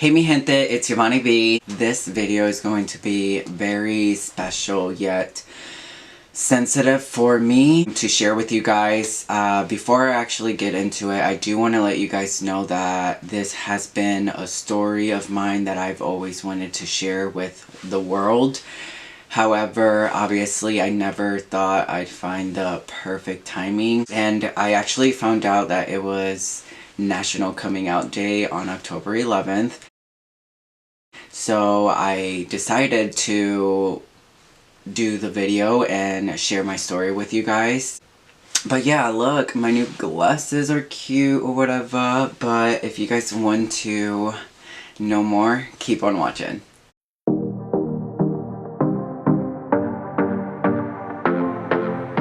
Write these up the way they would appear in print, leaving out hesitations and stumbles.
Hey mi gente, it's Yovanneb. This video is going to be very special yet sensitive for me to share with you guys. Before I actually get into it, I do want to let you guys know that this has been a story of mine that I've always wanted to share with the world. However, obviously I never thought I'd find the perfect timing, and I actually found out that it was National Coming Out Day on October 11th. So I decided to do the video and share my story with you guys. But yeah, look, my new glasses are cute or whatever, but if you guys want to know more, keep on watching.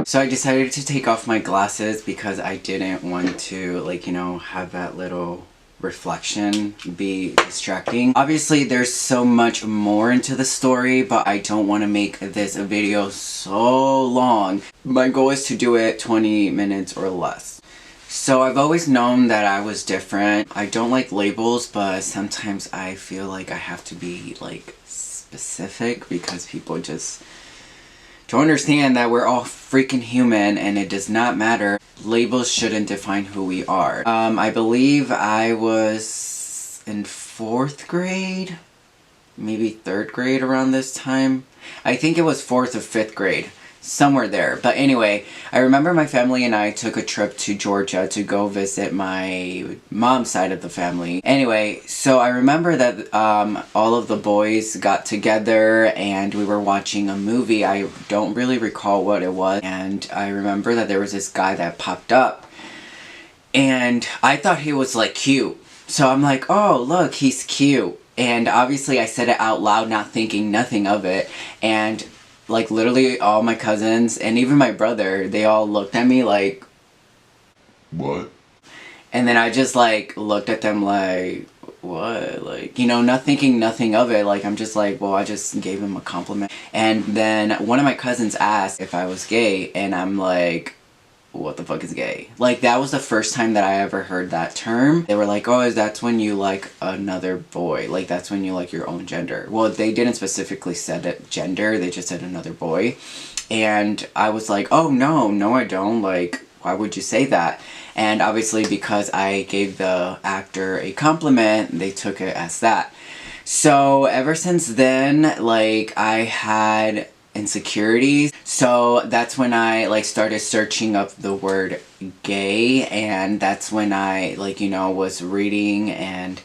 So I decided to take off my glasses because I didn't want to, have that little reflection be distracting. Obviously there's so much more into the story, but I don't want to make this video so long. My goal is to do it 20 minutes or less. So I've always known that I was different. I don't like labels, but sometimes I feel like I have to be specific because people just don't understand that we're all freaking human and it does not matter. Labels shouldn't define who we are. I believe I was in 4th grade, maybe 3rd grade around this time. I think it was 4th or 5th grade, somewhere there. But anyway, I remember my family and I took a trip to Georgia to go visit my mom's side of the family. Anyway, so I remember that all of the boys got together and we were watching a movie. I don't really recall what it was. And I remember that there was this guy that popped up. And I thought he was cute. So I'm like, oh look, he's cute. And obviously I said it out loud, not thinking nothing of it. And literally all my cousins and even my brother, they all looked at me like, what? And then I just looked at them like, what? Not thinking nothing of it. I'm just well, I just gave him a compliment. And then one of my cousins asked if I was gay, and I'm like, what the fuck is gay? That was the first time that I ever heard that term. They were like, oh, that's when you like another boy. That's when you like your own gender. Well, they didn't specifically said it gender. They just said another boy. And I was like, oh, no, I don't. Why would you say that? And obviously because I gave the actor a compliment, they took it as that. So ever since then, I had insecurities. So that's when I started searching up the word gay, and that's when I was reading and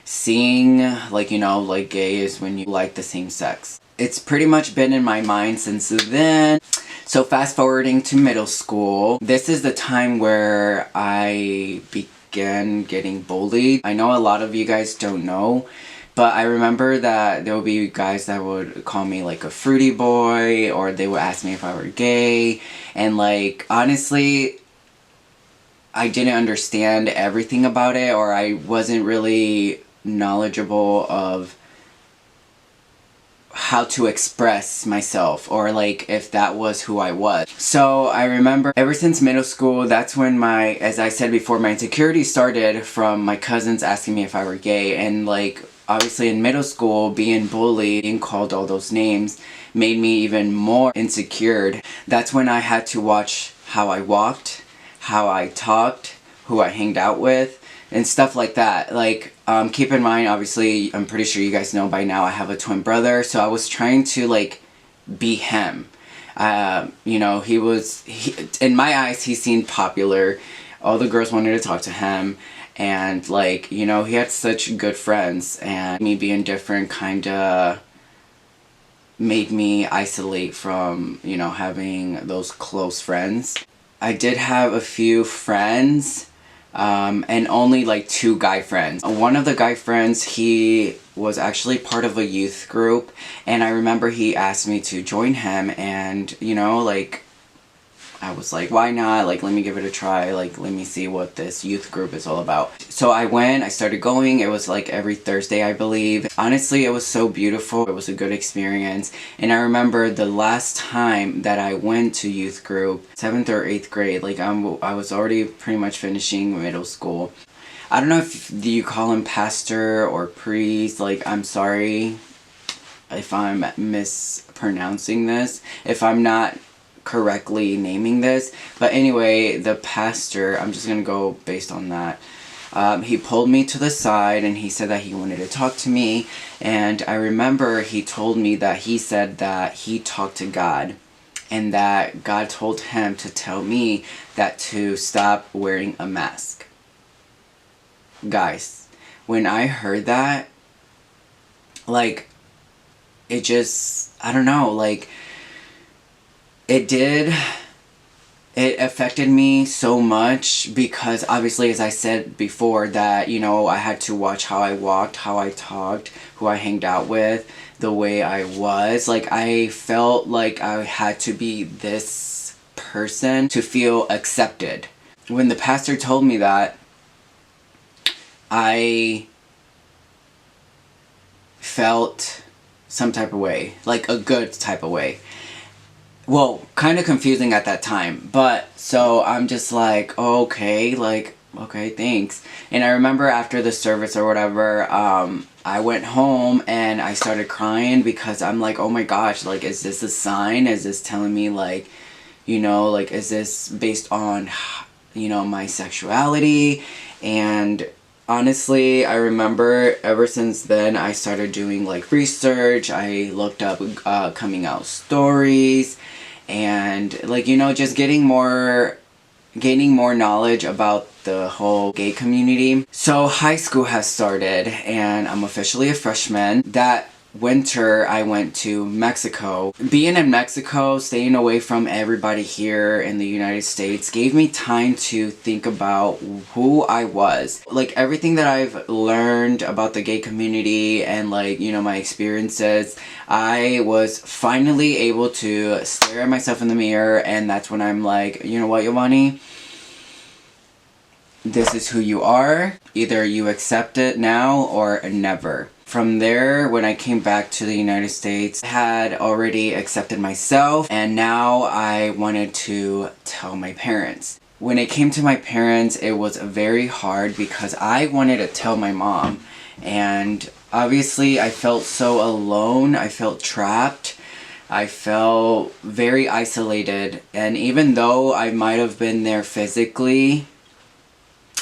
seeing gay is when you like the same sex. It's pretty much been in my mind since then. So fast forwarding to middle school, this is the time where I began getting bullied. I know a lot of you guys don't know, but I remember that there would be guys that would call me a fruity boy, or they would ask me if I were gay. And honestly, I didn't understand everything about it, or I wasn't really knowledgeable of how to express myself, or if that was who I was. So I remember ever since middle school, that's when as I said before, my insecurity started from my cousins asking me if I were gay. And obviously in middle school, being bullied and called all those names made me even more insecure. That's when I had to watch how I walked, how I talked, who I hanged out with, and stuff like that. Keep in mind, obviously, I'm pretty sure you guys know by now, I have a twin brother, so I was trying to be him. In my eyes, he seemed popular. All the girls wanted to talk to him. And he had such good friends, and me being different kinda made me isolate from, having those close friends. I did have a few friends, and only 2 guy friends. One of the guy friends, he was actually part of a youth group, and I remember he asked me to join him, and I was like, why not? Let me give it a try. Let me see what this youth group is all about. So I went, I started going. It was every Thursday, I believe. Honestly, it was so beautiful. It was a good experience. And I remember the last time that I went to youth group, 7th or 8th grade, I was already pretty much finishing middle school. I don't know if you call him pastor or priest. Like, I'm sorry if I'm mispronouncing this, if I'm not correctly naming this. But anyway, the pastor, I'm just gonna go based on that. He pulled me to the side and he said that he wanted to talk to me. And I remember he told me that he said that he talked to God and that God told him to tell me that to stop wearing a mask. Guys, when I heard that, like, it just, I don't know, like, it affected me so much because obviously, as I said before, that, you know, I had to watch how I walked, how I talked, who I hanged out with, the way I was. Like, I felt like I had to be this person to feel accepted. When the pastor told me that, I felt some type of way, like a good type of way. Well, kind of confusing at that time, but so I'm just like, oh, okay, like, okay, thanks. And I remember after the service or whatever, I went home and I started crying because I'm like, oh my gosh, like, is this a sign? Is this telling me, like, you know, like, is this based on, you know, my sexuality? And honestly, I remember ever since then I started doing like research. I looked up coming out stories and, like, you know, just gaining more knowledge about the whole gay community. So high school has started and I'm officially a freshman. That winter I went to Mexico. Being in Mexico, staying away from everybody here in the United States gave me time to think about who I was. Like, everything that I've learned about the gay community and, like, you know, my experiences, I was finally able to stare at myself in the mirror, and that's when I'm like, you know what, Yovanneb? This is who you are. Either you accept it now or never. From there, when I came back to the United States, I had already accepted myself, and now I wanted to tell my parents. When it came to my parents, it was very hard because I wanted to tell my mom, and obviously I felt so alone. I felt trapped. I felt very isolated, and even though I might have been there physically,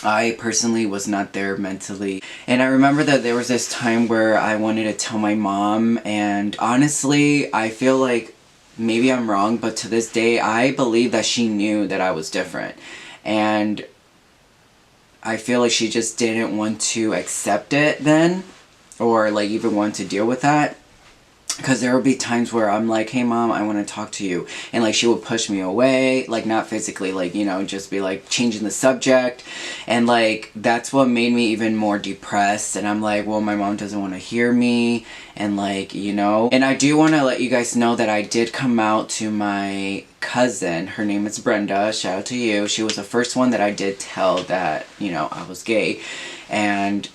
I personally was not there mentally. And I remember that there was this time where I wanted to tell my mom, and honestly, I feel like maybe I'm wrong, but to this day, I believe that she knew that I was different. And I feel like she just didn't want to accept it then, or like even want to deal with that. Because there would be times where I'm like, hey mom, I want to talk to you. And like she would push me away, like not physically, like, you know, just be like changing the subject. And like, that's what made me even more depressed. And I'm like, well, my mom doesn't want to hear me. And like, you know. And I do want to let you guys know that I did come out to my cousin. Her name is Brenda. Shout out to you. She was the first one that I did tell that, you know, I was gay. And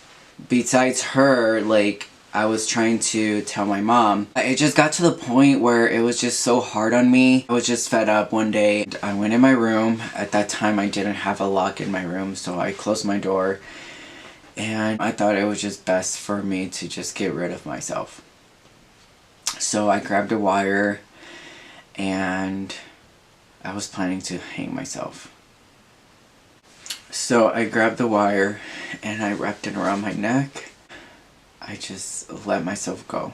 besides her, like, I was trying to tell my mom. It just got to the point where it was just so hard on me. I was just fed up one day. I went in my room. At that time, I didn't have a lock in my room, so I closed my door. And I thought it was just best for me to just get rid of myself. So I grabbed a wire and I was planning to hang myself. So I grabbed the wire and I wrapped it around my neck. I just let myself go.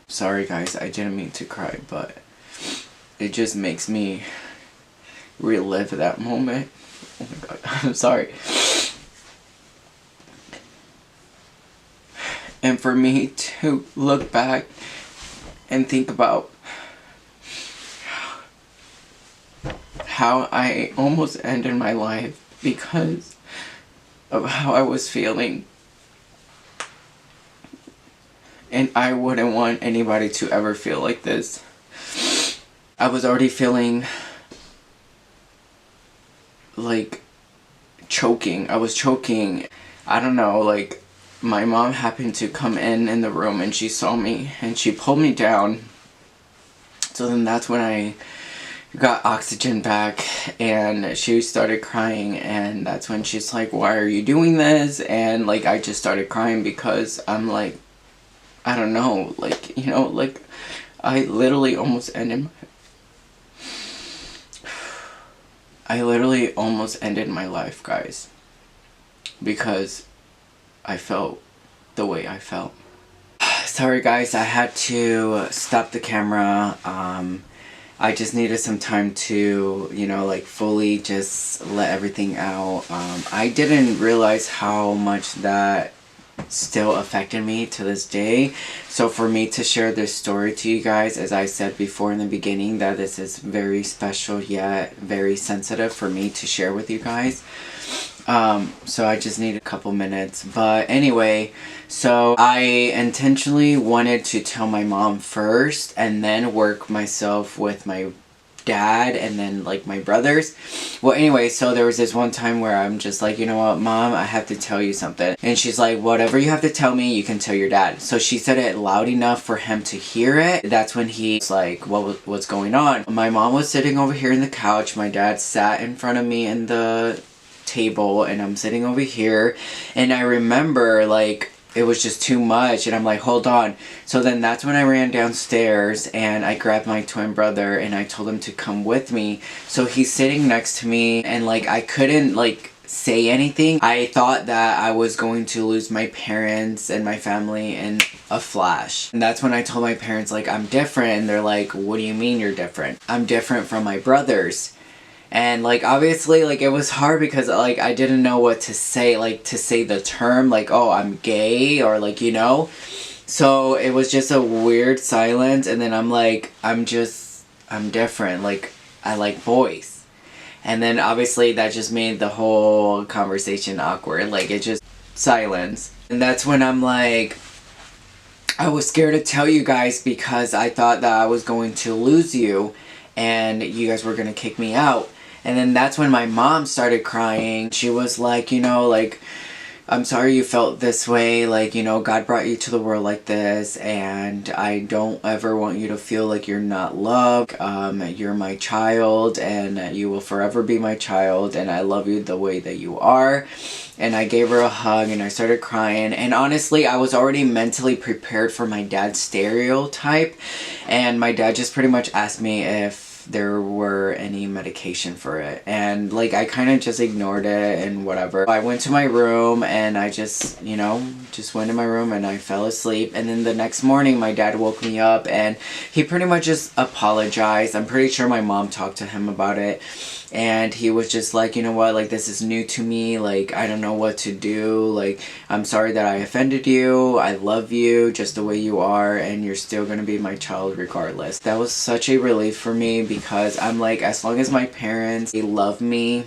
Sorry guys, I didn't mean to cry, but it just makes me relive that moment. Oh my god, I'm sorry. And for me to look back and think about how I almost ended my life because of how I was feeling. And I wouldn't want anybody to ever feel like this. I was already feeling like choking. I was choking. I don't know, like my mom happened to come in the room and she saw me and she pulled me down. So then that's when I got oxygen back, and she started crying, and that's when she's like, why are you doing this? And like I just started crying because I'm like, I don't know, like, you know, like I literally almost ended my life, guys, because I felt the way I felt. Sorry guys, I had to stop the camera. I just needed some time to, you know, like fully just let everything out. I didn't realize how much that still affected me to this day. So for me to share this story to you guys, as I said before in the beginning, that this is very special yet very sensitive for me to share with you guys. So I just need a couple minutes. But anyway, so I intentionally wanted to tell my mom first and then work myself with my dad and then like my brothers. Well, anyway, so there was this one time where I'm just like, you know what, Mom, I have to tell you something. And she's like, whatever you have to tell me, you can tell your dad. So she said it loud enough for him to hear it. That's when he's like, what's going on? My mom was sitting over here in the couch. My dad sat in front of me in the table, and I'm sitting over here, and I remember like it was just too much, and I'm like, hold on. So then that's when I ran downstairs and I grabbed my twin brother and I told him to come with me. So he's sitting next to me, and like I couldn't like say anything. I thought that I was going to lose my parents and my family in a flash. And that's when I told my parents like I'm different, and they're like, what do you mean you're different? I'm different from my brothers. And like obviously like it was hard because like I didn't know what to say, like to say the term like, oh, I'm gay, or like, you know. So it was just a weird silence, and then I'm like, I'm different, like I like boys. And then obviously that just made the whole conversation awkward, like it just silence. And that's when I'm like, I was scared to tell you guys because I thought that I was going to lose you and you guys were gonna kick me out. And then that's when my mom started crying. She was like, you know, like, I'm sorry you felt this way. Like, you know, God brought you to the world like this, and I don't ever want you to feel like you're not loved. You're my child, and you will forever be my child, and I love you the way that you are. And I gave her a hug, and I started crying. And honestly, I was already mentally prepared for my dad's stereotype. And my dad just pretty much asked me if there were any medication for it, and like I kind of just ignored it and whatever. I went to my room and I just, you know, just went in my room and I fell asleep. And then the next morning my dad woke me up and he pretty much just apologized. I'm pretty sure my mom talked to him about it, and he was just like, you know what, like this is new to me, like I don't know what to do, like I'm sorry that I offended you, I love you just the way you are, and you're still gonna be my child regardless. That was such a relief for me because I'm like, as long as my parents, they love me,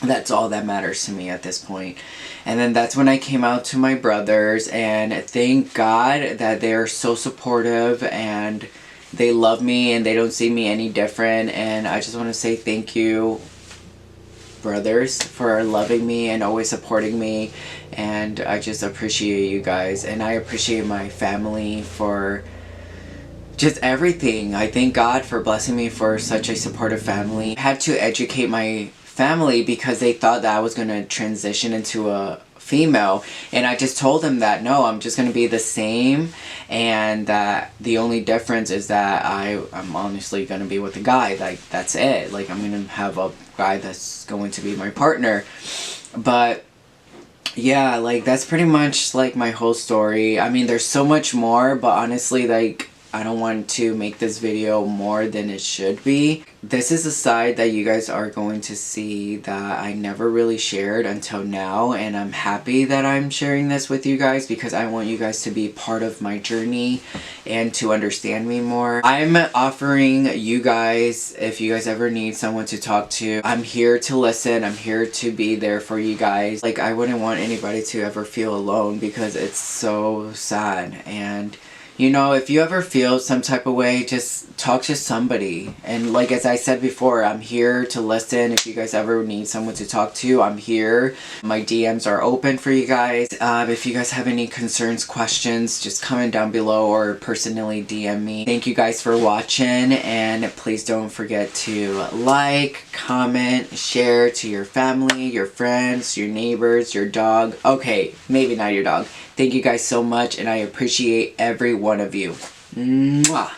that's all that matters to me at this point. And then that's when I came out to my brothers, and thank God that they're so supportive and they love me and they don't see me any different. And I just want to say thank you, brothers, for loving me and always supporting me. And I just appreciate you guys, and I appreciate my family for just everything. I thank God for blessing me for such a supportive family. I had to educate my family because they thought that I was going to transition into a female, and I just told them that no, I'm just going to be the same, and that the only difference is that I'm honestly going to be with a guy. Like that's it. Like I'm going to have a guy that's going to be my partner. But yeah, like that's pretty much like my whole story. I mean, there's so much more, but honestly, like I don't want to make this video more than it should be. This is a side that you guys are going to see that I never really shared until now, and I'm happy that I'm sharing this with you guys because I want you guys to be part of my journey and to understand me more. I'm offering you guys, if you guys ever need someone to talk to, I'm here to listen. I'm here to be there for you guys. Like I wouldn't want anybody to ever feel alone because it's so sad. And You know, if you ever feel some type of way, just talk to somebody. And like as I said before, I'm here to listen. If you guys ever need someone to talk to, I'm here. My DMs are open for you guys. If you guys have any concerns, questions, just comment down below or personally DM me. Thank you guys for watching, and please don't forget to like, comment, share to your family, your friends, your neighbors, your dog. Okay, maybe not your dog. Thank you guys so much, and I appreciate every one of you. Mwah!